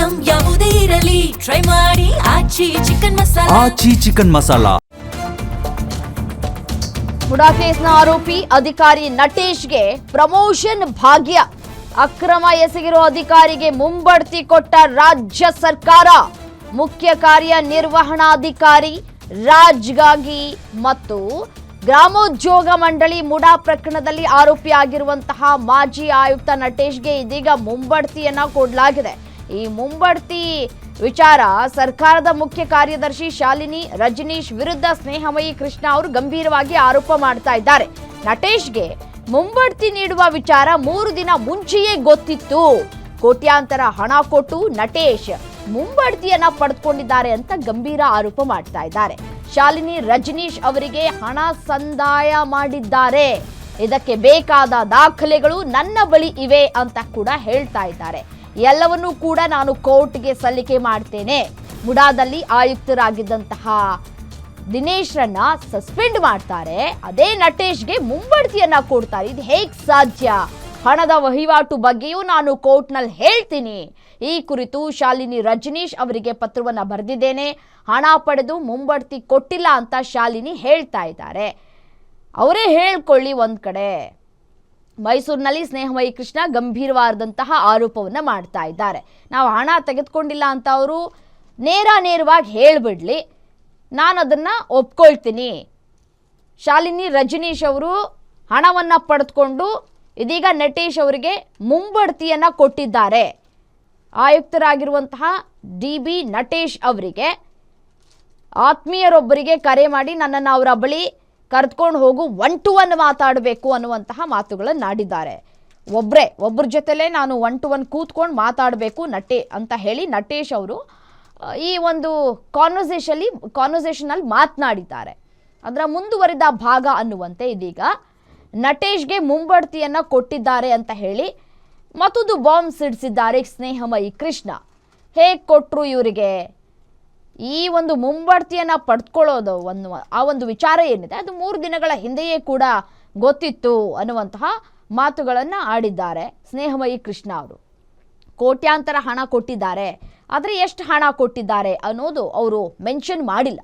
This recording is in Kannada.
ಐಟಂ ಯಾವುದೇ ಇರಲಿ ಟ್ರೈ ಮಾಡಿ ಆಚಿ ಚಿಕನ್ ಮಸಾಲಾ. ಆಚಿ ಚಿಕನ್ ಮಸಾಲಾ. ಮುಡಾ ಕೇಸ್ನ ಆರೋಪಿ ಅಧಿಕಾರಿ ನಟೇಶ್ಗೆ ಪ್ರಮೋಷನ್ ಭಾಗ್ಯ. ಅಕ್ರಮ ಎಸಗಿರುವ ಅಧಿಕಾರಿಗೆ ಮುಂಬಡ್ತಿ ಕೊಟ್ಟ ರಾಜ್ಯ ಸರ್ಕಾರ. ಮುಖ್ಯ ಕಾರ್ಯನಿರ್ವಹಣಾಧಿಕಾರಿ ರಾಜ್ಗಾಗಿ ಮತ್ತು ಗ್ರಾಮೋದ್ಯೋಗ ಮಂಡಳಿ ಮುಡಾ ಪ್ರಕರಣದಲ್ಲಿ ಆರೋಪಿಯಾಗಿರುವಂತಹ ಮಾಜಿ ಆಯುಕ್ತ ನಟೇಶ್ಗೆ ಇದೀಗ ಮುಂಬಡ್ತಿಯನ್ನ ಕೊಡಲಾಗಿದೆ. ಈ ಮುಂಬಡ್ತಿ ವಿಚಾರ ಸರ್ಕಾರದ ಮುಖ್ಯ ಕಾರ್ಯದರ್ಶಿ ಶಾಲಿನಿ ರಜನೀಶ್ ವಿರುದ್ಧ ಸ್ನೇಹಮಯಿ ಕೃಷ್ಣ ಅವರು ಗಂಭೀರವಾಗಿ ಆರೋಪ ಮಾಡ್ತಾ ಇದ್ದಾರೆ. ನಟೇಶ್ಗೆ ಮುಂಬಡ್ತಿ ನೀಡುವ ವಿಚಾರ 3 ದಿನ ಮುಂಚೆಯೇ ಗೊತ್ತಿತ್ತು. ಕೋಟ್ಯಾಂತರ ಹಣ ಕೊಟ್ಟು ನಟೇಶ್ ಮುಂಬಡ್ತಿಯನ್ನ ಪಡೆದುಕೊಂಡಿದ್ದಾರೆ ಅಂತ ಗಂಭೀರ ಆರೋಪ ಮಾಡ್ತಾ ಇದ್ದಾರೆ. ಶಾಲಿನಿ ರಜನೀಶ್ ಅವರಿಗೆ ಹಣ ಸಂದಾಯ ಮಾಡಿದ್ದಾರೆ, ಇದಕ್ಕೆ ಬೇಕಾದ ದಾಖಲೆಗಳು ನನ್ನ ಬಳಿ ಇವೆ ಅಂತ ಕೂಡ ಹೇಳ್ತಾ ಇದ್ದಾರೆ. ಎಲ್ಲವನ್ನೂ ಕೂಡ ನಾನು ಕೋರ್ಟ್ಗೆ ಸಲ್ಲಿಕೆ ಮಾಡ್ತೇನೆ. ಮುಡಾದಲ್ಲಿ ಆಯುಕ್ತರಾಗಿದ್ದಂತಹ ದಿನೇಶ್ರನ್ನ ಸಸ್ಪೆಂಡ್ ಮಾಡ್ತಾರೆ, ಅದೇ ನಟೇಶ್ಗೆ ಮುಂಬಡ್ತಿಯನ್ನ ಕೊಡ್ತಾರೆ. ಇದು ಹೇಗೆ ಸಾಧ್ಯ? ಹಣದ ವಹಿವಾಟು ಬಗ್ಗೆಯೂ ನಾನು ಕೋರ್ಟ್ನಲ್ಲಿ ಹೇಳ್ತೀನಿ. ಈ ಕುರಿತು ಶಾಲಿನಿ ರಜನೀಶ್ ಅವರಿಗೆ ಪತ್ರವನ್ನು ಬರೆದಿದ್ದೇನೆ. ಹಣ ಪಡೆದು ಮುಂಬಡ್ತಿ ಕೊಟ್ಟಿಲ್ಲ ಅಂತ ಶಾಲಿನಿ ಹೇಳ್ತಾ ಇದ್ದಾರೆ. ಅವರೇ ಹೇಳ್ಕೊಳ್ಳಿ. ಒಂದ್ ಕಡೆ ಮೈಸೂರಿನಲ್ಲಿ ಸ್ನೇಹಮಯಿ ಕೃಷ್ಣ ಗಂಭೀರವಾದಂತಹ ಆರೋಪವನ್ನು ಮಾಡ್ತಾ ಇದ್ದಾರೆ. ನಾವು ಹಣ ತೆಗೆದುಕೊಂಡಿಲ್ಲ ಅಂತ ಅವರು ನೇರವಾಗಿ ಹೇಳ್ಬಿಡ್ಲಿ, ನಾನು ಅದನ್ನು ಒಪ್ಕೊಳ್ತೀನಿ. ಶಾಲಿನಿ ರಜನೀಶ್ ಅವರು ಹಣವನ್ನು ಪಡೆದುಕೊಂಡು ಇದೀಗ ನಟೇಶ್ ಅವರಿಗೆ ಮುಂಬಡ್ತಿಯನ್ನು ಕೊಟ್ಟಿದ್ದಾರೆ. ಆಯುಕ್ತರಾಗಿರುವಂತಹ DB ನಟೇಶ್ ಅವರಿಗೆ ಆತ್ಮೀಯರೊಬ್ಬರಿಗೆ ಕರೆ ಮಾಡಿ ನನ್ನನ್ನು ಅವರ ಬಳಿ ಕರೆದುಕೊಂಡು ಹೋಗು, 1 to 1 ಮಾತಾಡಬೇಕು ಅನ್ನುವಂತಹ ಮಾತುಗಳನ್ನು ಆಡಿದ್ದಾರೆ. ಒಬ್ಬರ ಜೊತೆಲೇ ನಾನು 1 to 1 ಕೂತ್ಕೊಂಡು ಮಾತಾಡಬೇಕು ಅಂತ ಹೇಳಿ ನಟೇಶ್ ಅವರು ಈ ಒಂದು ಕಾನ್ವರ್ಸೇಷನಲ್ಲಿ ಮಾತನಾಡಿದ್ದಾರೆ. ಅದರ ಮುಂದುವರಿದ ಭಾಗ ಅನ್ನುವಂತೆ ಇದೀಗ ನಟೇಶ್ಗೆ ಮುಂಬಡ್ತಿಯನ್ನು ಕೊಟ್ಟಿದ್ದಾರೆ ಅಂತ ಹೇಳಿ ಮತ್ತೊಂದು ಬಾಂಬ್ ಸಿಡಿಸಿದ್ದಾರೆ ಸ್ನೇಹಮಯಿ ಕೃಷ್ಣ. ಹೇಗೆ ಕೊಟ್ಟರು ಇವರಿಗೆ? ಈ ಒಂದು ಮುಂಬಡ್ತಿಯನ್ನು ಪಡೆದುಕೊಳ್ಳೋದು ಆ ಒಂದು ವಿಚಾರ ಏನಿದೆ ಅದು 3 ದಿನಗಳ ಹಿಂದೆಯೇ ಕೂಡ ಗೊತ್ತಿತ್ತು ಅನ್ನುವಂತಹ ಮಾತುಗಳನ್ನು ಆಡಿದ್ದಾರೆ ಸ್ನೇಹಮಯಿ ಕೃಷ್ಣ ಅವರು. ಕೋಟ್ಯಾಂತರ ಹಣ ಕೊಟ್ಟಿದ್ದಾರೆ, ಆದರೆ ಎಷ್ಟು ಹಣ ಕೊಟ್ಟಿದ್ದಾರೆ ಅನ್ನೋದು ಅವರು ಮೆನ್ಷನ್ ಮಾಡಿಲ್ಲ.